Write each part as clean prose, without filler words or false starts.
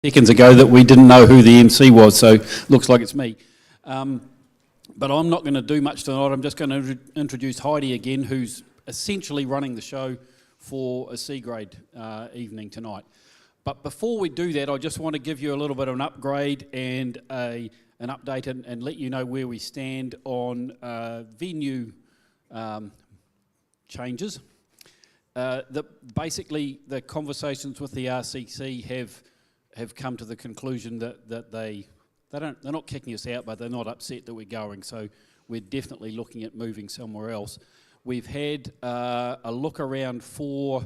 seconds ago that we didn't know who the MC was, so looks like it's me. But I'm not going to do much tonight. I'm just going to introduce Heidi again, who's essentially running the show for a C grade evening tonight. But before we do that, I just want to give you a little bit of an upgrade and an update and let you know where we stand on venue changes. Basically, the conversations with the RCC have come to the conclusion that they're not kicking us out, but they're not upset that we're going. So we're definitely looking at moving somewhere else. We've had a look around for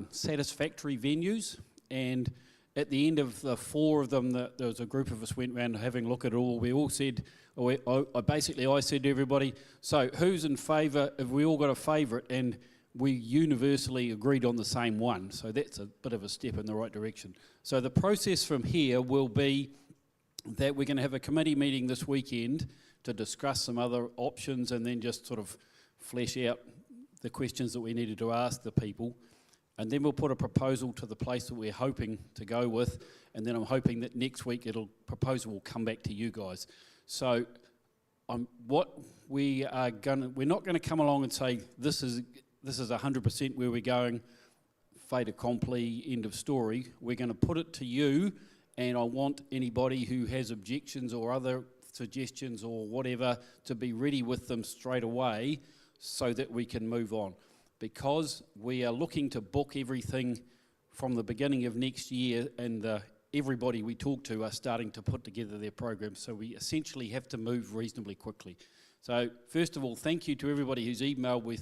satisfactory venues, and at the end of the 4 of them, there was a group of us went around having a look at it all. We all said, I said to everybody, so who's in favour? Have we all got a favourite? And we universally agreed on the same one, so that's a bit of a step in the right direction. So the process from here will be that we're going to have a committee meeting this weekend to discuss some other options and then just sort of flesh out the questions that we needed to ask the people. And then we'll put a proposal to the place that we're hoping to go with, and then I'm hoping that next week proposal will come back to you guys. So we're not going to come along and say this is 100% where we're going, fait accompli, end of story. We're going to put it to you, and I want anybody who has objections or other suggestions or whatever to be ready with them straight away so that we can move on. Because we are looking to book everything from the beginning of next year, and everybody we talk to are starting to put together their programs, so we essentially have to move reasonably quickly. So first of all, thank you to everybody who's emailed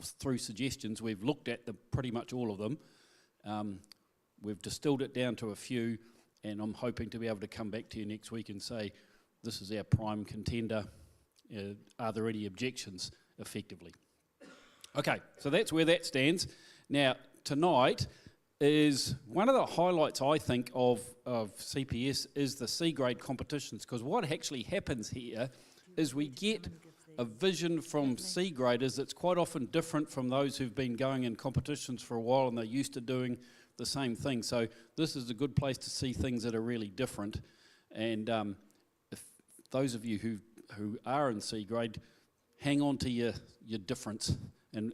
through suggestions. We've looked at pretty much all of them. We've distilled it down to a few, and I'm hoping to be able to come back to you next week and say, this is our prime contender. Are there any objections, effectively? Okay, so that's where that stands. Now, tonight is one of the highlights, I think, of CPS is the C grade competitions, because what actually happens here is we get a vision from C graders that's quite often different from those who've been going in competitions for a while and they're used to doing the same thing. So this is a good place to see things that are really different. And if those of you who are in C grade, hang on to your difference, and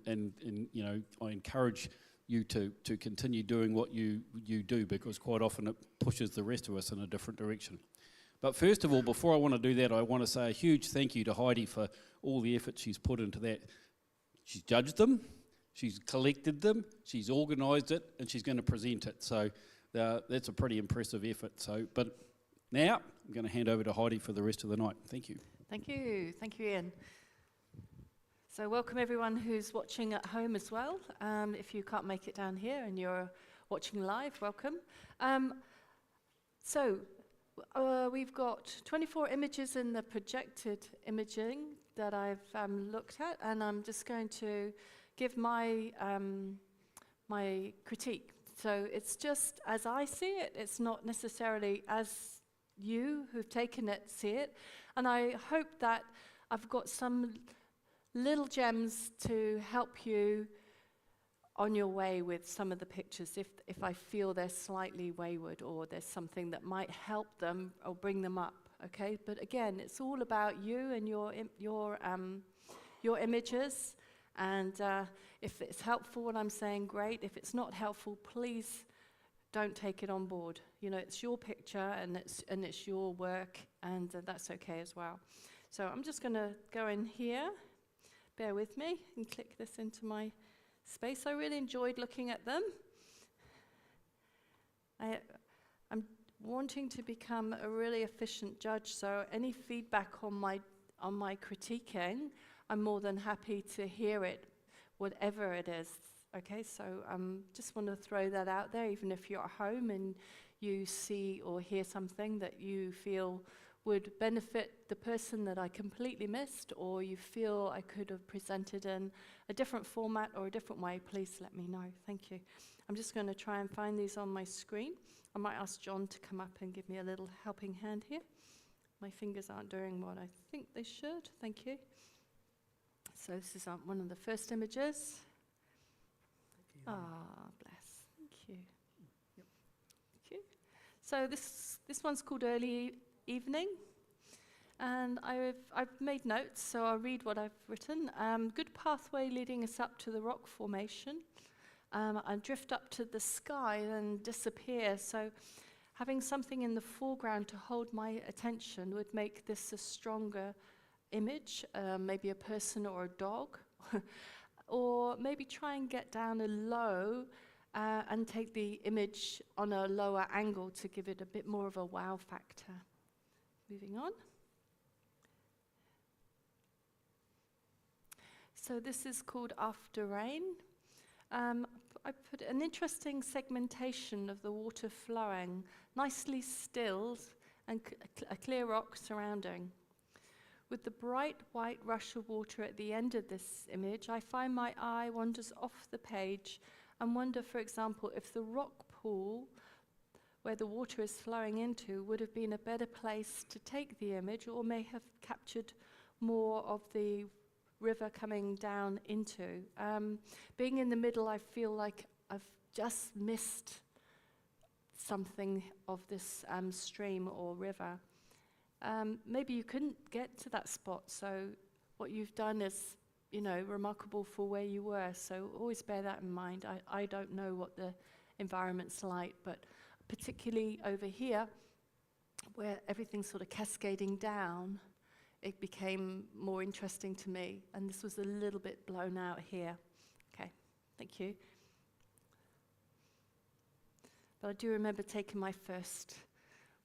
you know, I encourage you to continue doing what you do, because quite often it pushes the rest of us in a different direction. But first of all, before I want to do that, I want to say a huge thank you to Heidi for all the effort she's put into that. She's judged them, she's collected them, she's organised it, and she's going to present it. So that's a pretty impressive effort. But now I'm going to hand over to Heidi for the rest of the night. Thank you. Thank you, Ian. So welcome everyone who's watching at home as well. If you can't make it down here and you're watching live, welcome. We've got 24 images in the projected imaging that I've looked at, and I'm just going to give my my critique. So it's just as I see it, it's not necessarily as you who've taken it see it, and I hope that I've got some little gems to help you on your way with some of the pictures if I feel they're slightly wayward or there's something that might help them or bring them up, okay? But again, it's all about you and your images, and if it's helpful what I'm saying, great. If it's not helpful, please don't take it on board. You know, it's your picture and it's your work, and that's okay as well. So I'm just going to go in here. Bear with me and click this into my space. I really enjoyed looking at them. I'm wanting to become a really efficient judge, so any feedback on my critiquing, I'm more than happy to hear it, whatever it is. Okay, so just want to throw that out there, even if you're at home and you see or hear something that you feel would benefit the person that I completely missed, or you feel I could have presented in a different format or a different way, please let me know. Thank you. I'm just going to try and find these on my screen. I might ask John to come up and give me a little helping hand here. My fingers aren't doing what I think they should. Thank you. So this is one of the first images. Ah, bless. Thank you. Yep. Thank you. So this one's called Early Evening, and I've made notes, so I'll read what I've written. Good pathway leading us up to the rock formation. And drift up to the sky and disappear. So having something in the foreground to hold my attention would make this a stronger image, maybe a person or a dog. Or maybe try and get down a low and take the image on a lower angle to give it a bit more of a wow factor. Moving on. So this is called After Rain. I put an interesting segmentation of the water flowing, nicely stilled and a clear rock surrounding. With the bright white rush of water at the end of this image, I find my eye wanders off the page and wonder, for example, if the rock pool where the water is flowing into would have been a better place to take the image, or may have captured more of the river coming down into. Being in the middle, I feel like I've just missed something of this stream or river. Maybe you couldn't get to that spot, so what you've done is, remarkable for where you were, so always bear that in mind. I don't know what the environment's like, but particularly over here, where everything's sort of cascading down, it became more interesting to me, and this was a little bit blown out here. Okay, thank you. But I do remember taking my first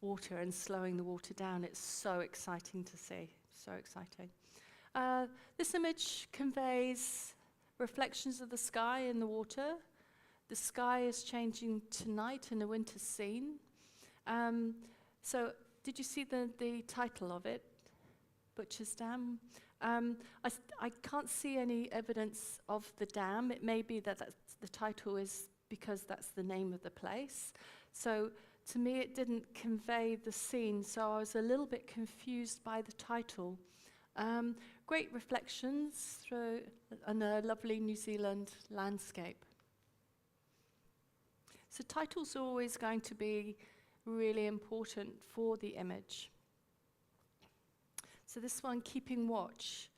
water and slowing the water down. It's so exciting to see, so exciting. This image conveys reflections of the sky in the water. The sky is changing tonight in a winter scene. So did you see the title of it? Butcher's Dam. I can't see any evidence of the dam. It may be that the title is because that's the name of the place. So to me, it didn't convey the scene, so I was a little bit confused by the title. Great reflections through on a lovely New Zealand landscape. So titles are always going to be really important for the image. So this one, Keeping Watch.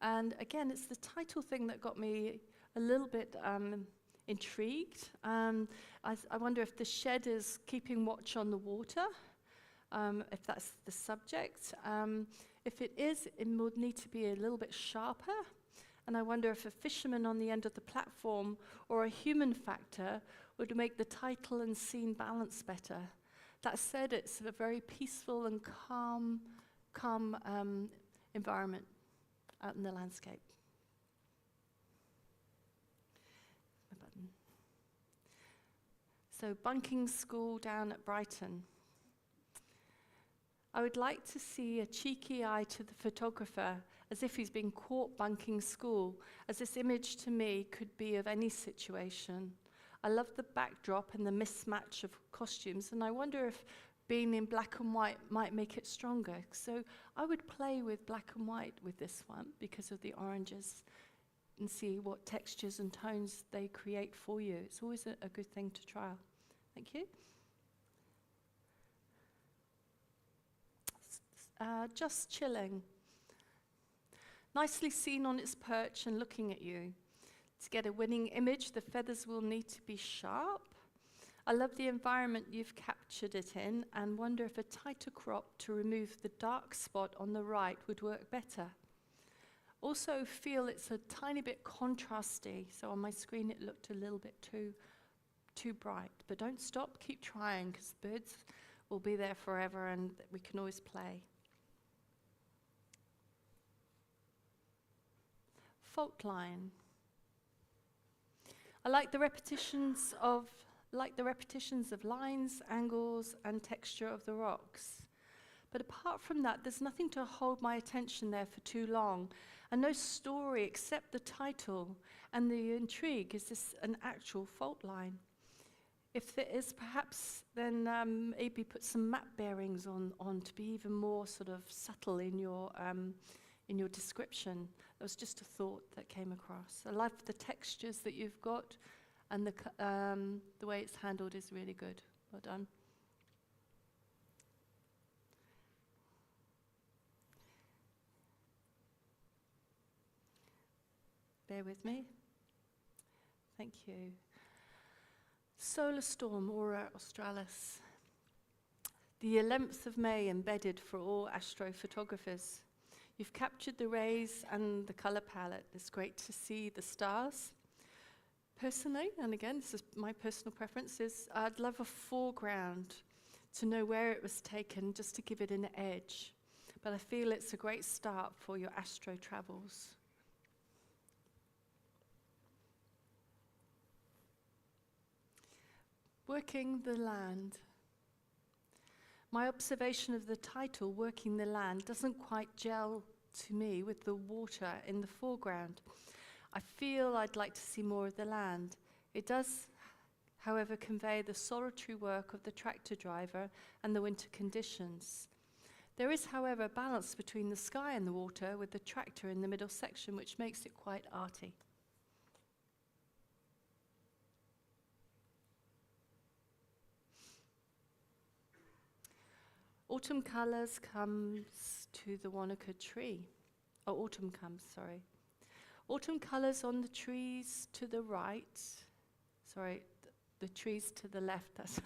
And again, it's the title thing that got me a little bit intrigued. I wonder if the shed is keeping watch on the water, if that's the subject. If it is, it would need to be a little bit sharper. And I wonder if a fisherman on the end of the platform or a human factor would make the title and scene balance better. That said, it's a very peaceful and calm environment out in the landscape. My button. So, bunking school down at Brighton. I would like to see a cheeky eye to the photographer, as if he's been caught bunking school, as this image to me could be of any situation. I love the backdrop and the mismatch of costumes, and I wonder if being in black and white might make it stronger. So I would play with black and white with this one because of the oranges and see what textures and tones they create for you. It's always a good thing to trial. Thank you. Just chilling. Nicely seen on its perch and looking at you. To get a winning image, the feathers will need to be sharp. I love the environment you've captured it in and wonder if a tighter crop to remove the dark spot on the right would work better. Also feel it's a tiny bit contrasty, so on my screen it looked a little bit too bright. But don't stop, keep trying, because birds will be there forever and we can always play. Fault line. I like the repetitions of lines, angles, and texture of the rocks. But apart from that, there's nothing to hold my attention there for too long, and no story except the title and the intrigue. Is this an actual fault line? If there is, perhaps then maybe put some map bearings on to be even more sort of subtle in your description. That was just a thought that came across. I love the textures that you've got, and the way it's handled is really good. Well done. bear with me. Thank you. Solar storm, Aurora Australis. The 11th of May embedded for all astrophotographers. You've captured the rays and the color palette. It's great to see the stars. Personally, and again, this is my personal preference, is I'd love a foreground to know where it was taken, just to give it an edge. But I feel it's a great start for your astro travels. Working the land. My observation of the title, Working the Land, doesn't quite gel to me with the water in the foreground. I feel I'd like to see more of the land. It does, however, convey the solitary work of the tractor driver and the winter conditions. There is, however, a balance between the sky and the water, with the tractor in the middle section, which makes it quite arty. Autumn colours comes to the Wanaka tree. Oh, autumn comes, sorry. Autumn colours on the trees to the right. Sorry, the trees to the left. That's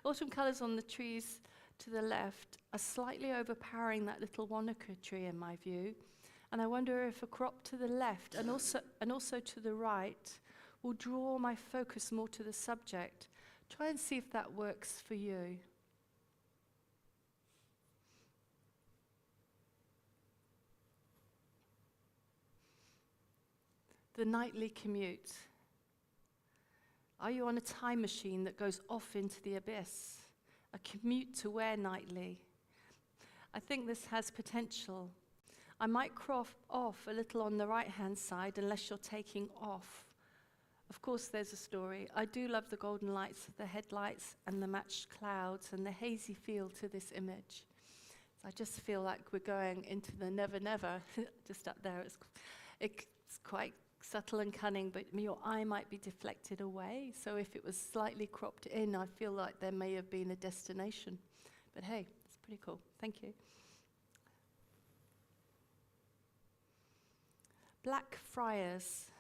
autumn colours on the trees to the left are slightly overpowering that little Wanaka tree in my view. And I wonder if a crop to the left and also to the right will draw my focus more to the subject. Try and see if that works for you. The nightly commute. Are you on a time machine that goes off into the abyss? A commute to where nightly? I think this has potential. I might crop off a little on the right-hand side unless you're taking off. Of course, there's a story. I do love the golden lights of the headlights and the matched clouds and the hazy feel to this image. So I just feel like we're going into the never, never, just up there. It's quite subtle and cunning, but your eye might be deflected away. So if it was slightly cropped in, I feel like there may have been a destination. But hey, it's pretty cool. Thank you. Black friars.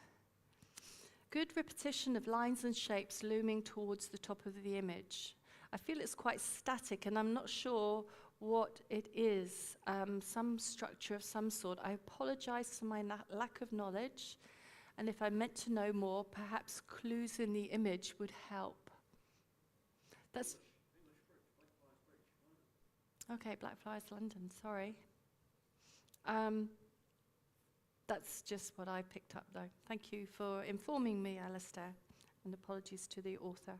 Good repetition of lines and shapes looming towards the top of the image. I feel it's quite static, and I'm not sure what it is. Some structure of some sort. I apologize for my lack of knowledge. And if I meant to know more, perhaps clues in the image would help. That's okay, Blackfriars London, sorry. That's just what I picked up though. Thank you for informing me, Alistair, and apologies to the author.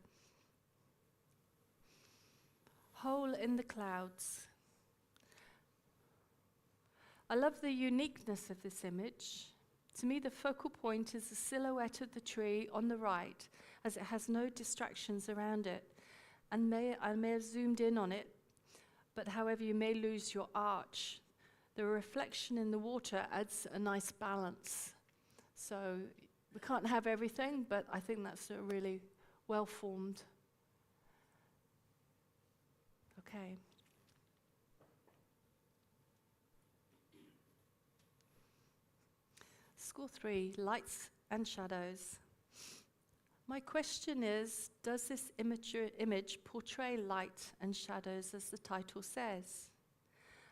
Hole in the clouds. I love the uniqueness of this image. To me, the focal point is the silhouette of the tree on the right, as it has no distractions around it. And I may have zoomed in on it, but however, you may lose your arch. The reflection in the water adds a nice balance. So we can't have everything, but I think that's a really well-formed. Okay. Score 3, lights and shadows. My question is, does this image portray light and shadows as the title says?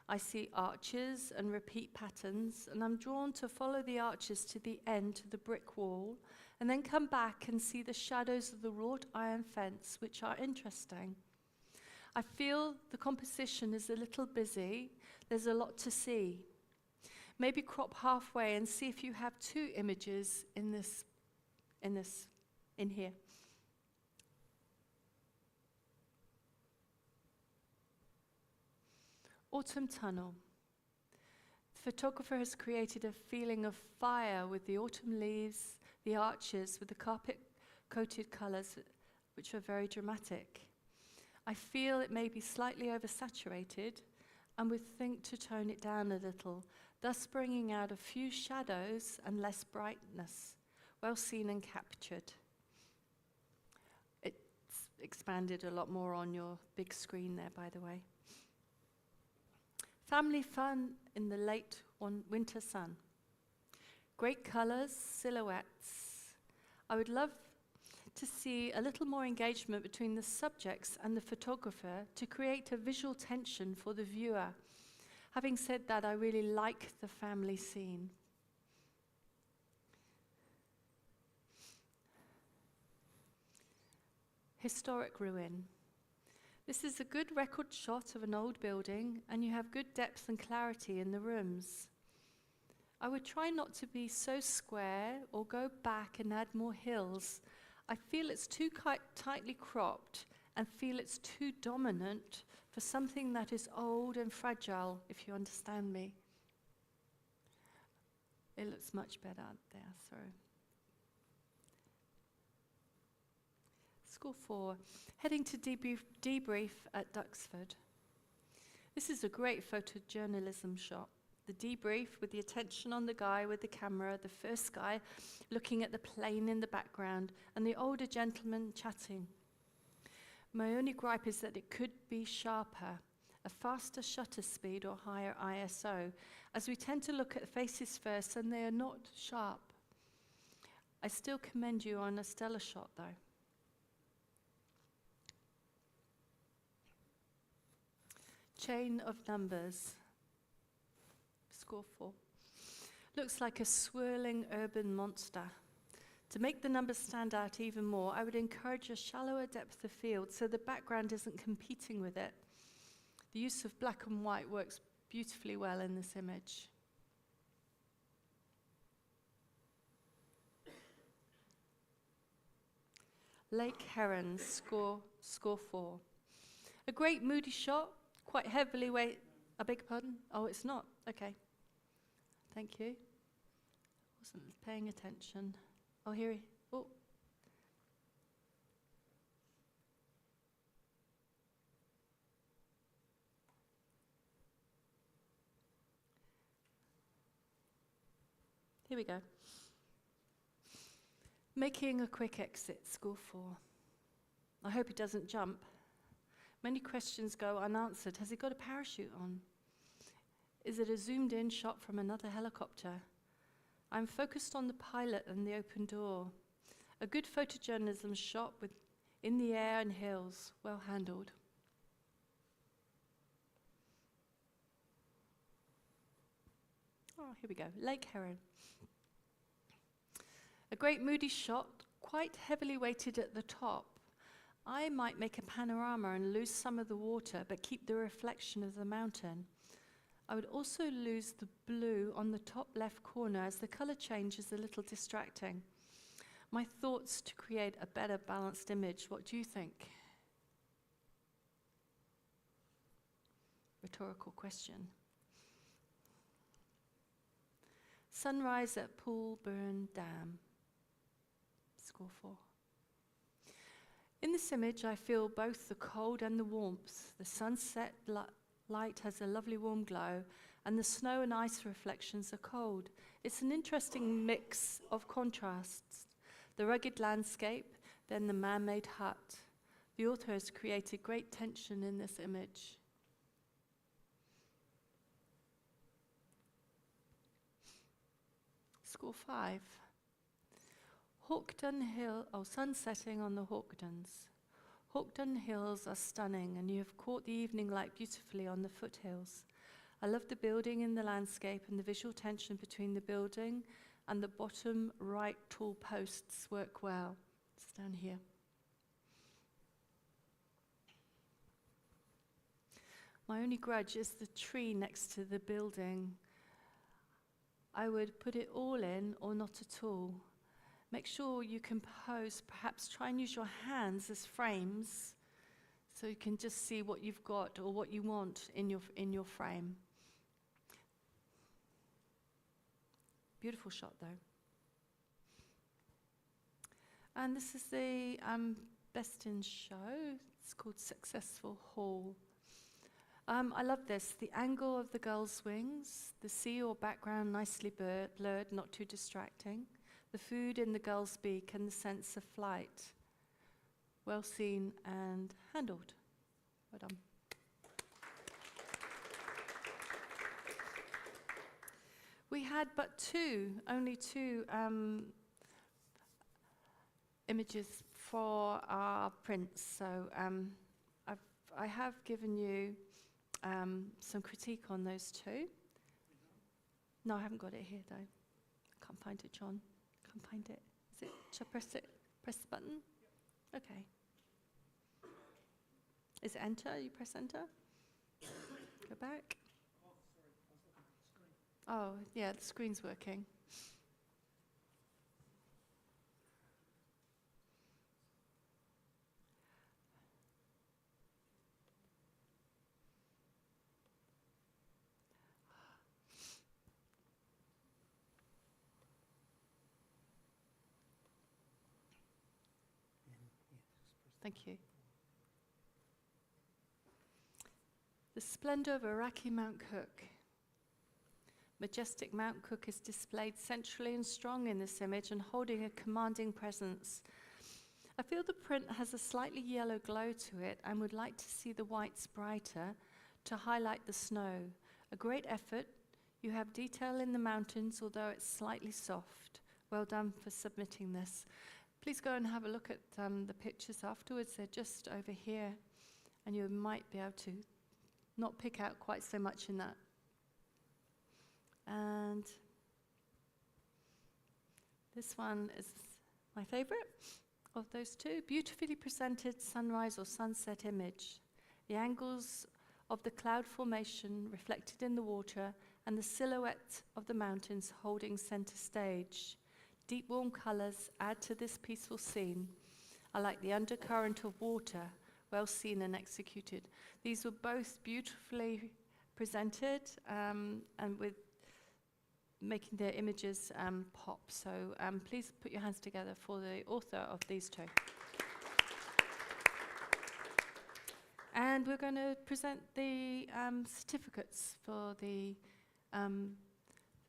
I see arches and repeat patterns, and I'm drawn to follow the arches to the end, to the brick wall, and then come back and see the shadows of the wrought iron fence, which are interesting. I feel the composition is a little busy. There's a lot to see. Maybe crop halfway and see if you have two images in here. Autumn tunnel. The photographer has created a feeling of fire with the autumn leaves, the arches, with the carpet-coated colors, which are very dramatic. I feel it may be slightly oversaturated and would think to tone it down a little, thus bringing out a few shadows and less brightness. Well seen and captured. It's expanded a lot more on your big screen there, by the way. Family fun in the late winter sun. Great colours, silhouettes. I would love to see a little more engagement between the subjects and the photographer to create a visual tension for the viewer. Having said that, I really like the family scene. Historic ruin. This is a good record shot of an old building, and you have good depth and clarity in the rooms. I would try not to be so square or go back and add more hills. I feel it's too tightly cropped and feel it's too dominant for something that is old and fragile, if you understand me. It looks much better out there, sorry. Score 4, heading to debrief at Duxford. This is a great photojournalism shot. The debrief with the attention on the guy with the camera, the first guy looking at the plane in the background, and the older gentleman chatting. My only gripe is that it could be sharper, a faster shutter speed or higher ISO, as we tend to look at faces first and they are not sharp. I still commend you on a stellar shot though. Chain of numbers. Score 4. Looks like a swirling urban monster. To make the numbers stand out even more, I would encourage a shallower depth of field so the background isn't competing with it. The use of black and white works beautifully well in this image. Lake Heron, score 4. A great moody shot, quite heavily weighted. I beg your pardon? Oh, it's not. Okay. Thank you. Wasn't paying attention. Oh, here he. Oh. Here we go. Making a quick exit, score 4. I hope he doesn't jump. Many questions go unanswered. Has he got a parachute on? Is it a zoomed-in shot from another helicopter? I'm focused on the pilot and the open door. A good photojournalism shot with in the air and hills, well handled. Oh, here we go, Lake Heron. A great moody shot, quite heavily weighted at the top. I might make a panorama and lose some of the water, but keep the reflection of the mountain. I would also lose the blue on the top left corner as the color change is a little distracting. My thoughts to create a better balanced image. What do you think? Rhetorical question. Sunrise at Poolburn Dam. Score 4. In this image, I feel both the cold and the warmth. The sunset light has a lovely warm glow, and the snow and ice reflections are cold. It's an interesting mix of contrasts. The rugged landscape, then the man-made hut. The author has created great tension in this image. Score 5. Hawkdon Hill, sun setting on the Hawkdons. Hawkdon Hills are stunning, and you have caught the evening light beautifully on the foothills. I love the building and the landscape, and the visual tension between the building and the bottom right tall posts work well. It's down here. My only grudge is the tree next to the building. I would put it all in or not at all. Make sure you compose, perhaps try and use your hands as frames so you can just see what you've got or what you want in your frame. Beautiful shot though. And this is the Best in Show. It's called Successful Haul. I love this. The angle of the girl's wings, the sea or background nicely blurred, not too distracting. The food in the girl's beak and the sense of flight. Well seen and handled. Well done. We had but only two images for our prints. So I have given you some critique on those two. No, I haven't got it here though. Can't find it, John. Can't find it. Is it? Shall I press it? Press the button? Okay. Is it enter? You press enter? Go back. Oh, yeah, the screen's working. Thank you. The splendor of Iraqi Mount Cook. Majestic Mount Cook is displayed centrally and strong in this image and holding a commanding presence. I feel the print has a slightly yellow glow to it and would like to see the whites brighter to highlight the snow. A great effort. You have detail in the mountains, although it's slightly soft. Well done for submitting this. Please go and have a look at the pictures afterwards. They're just over here, and you might be able to not pick out quite so much in that. And this one is my favorite of those two. Beautifully presented sunrise or sunset image. The angles of the cloud formation reflected in the water and the silhouette of the mountains holding center stage. Deep warm colors add to this peaceful scene. I like the undercurrent of water, well seen and executed. These were both beautifully presented and with making their images pop. So please put your hands together for the author of these two. And we're going to present the certificates for the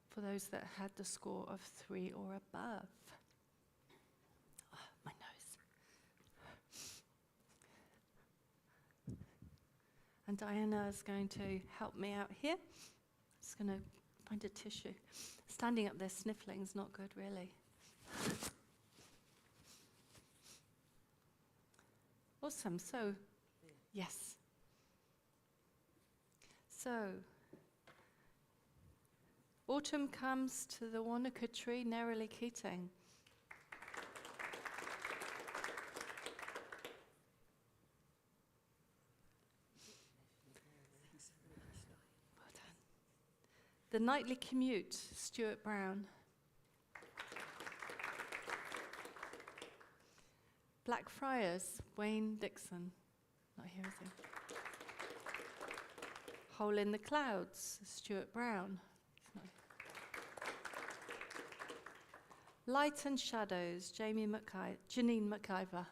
for those that had the score of 3 or above. Oh, my nose. And Diana is going to help me out here. Just going to find a tissue. Standing up there sniffling is not good, really. Awesome. So, yes. So, autumn comes to the Wanaka tree, Nerily Keating. Well done. The Nightly Commute, Stuart Brown. Blackfriars, Wayne Dixon. Not here, is he? Hole in the Clouds, Stuart Brown. Light and Shadows, Janine McIver.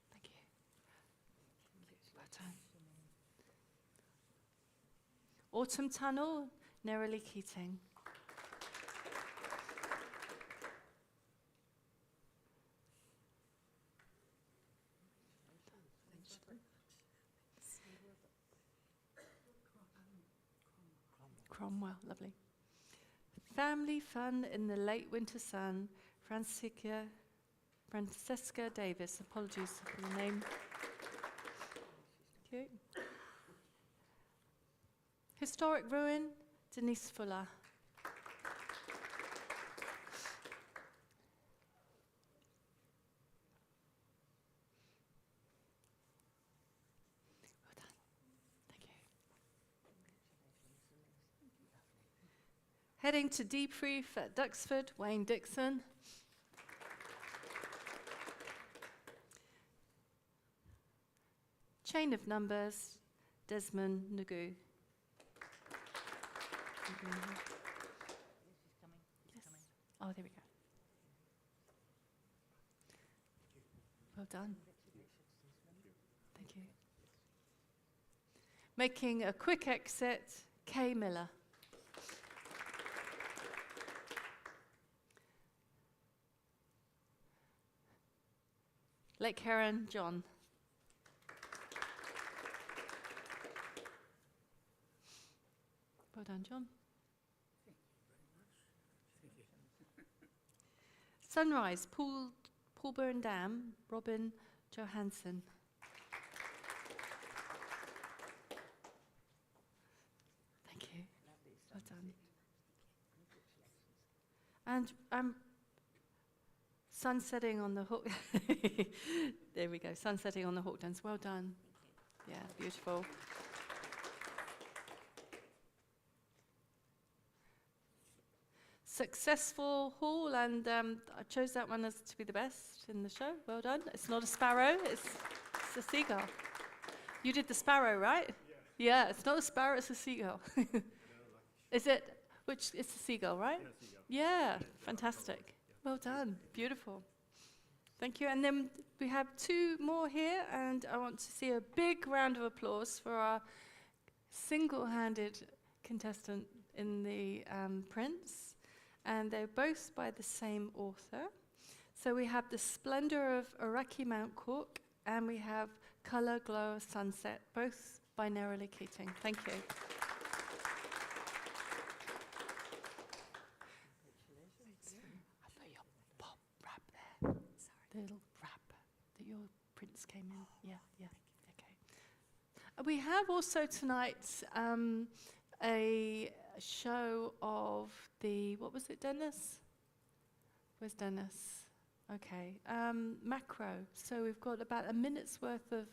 Thank you. Well done. Autumn Tunnel, Nerily Keating. Cromwell, lovely. Family Fun in the Late Winter Sun, Francesca Davis. Apologies for the name. Thank you. Historic Ruin, Denise Fuller. Well done. Thank you. Heading to Deep Reef at Duxford, Wayne Dixon. Chain of Numbers, Desmond Nagu. Yes. Oh, there we go. Well done. Thank you. Making a quick exit, Kay Miller. Lake Heron, John. John. Sunrise, Paulburn Dam, Robin Johansson. Thank you. Well done. And sunsetting on the hook. There we go. Sunsetting on the Hawkdowns. Well done. Yeah, beautiful. Successful haul, and I chose that one as to be the best in the show. Well done. It's not a sparrow, it's a seagull. You did the sparrow, right? Yeah, it's not a sparrow, it's a seagull. Is it? Which, it's a seagull, right? Yeah, fantastic. Well done. Beautiful. Thank you. And then we have two more here, and I want to see a big round of applause for our single-handed contestant in the prints. And they're both by the same author. So we have The Splendor of Iraqi Mount Cork, and we have Color Glow of Sunset, both by Neroli Keating. Thank you. I put your pop wrap there. The little wrap that your prints came in. Yeah, okay. We have also tonight a show of the, what was it, Dennis? Where's Dennis? Okay, macro. So we've got about a minute's worth of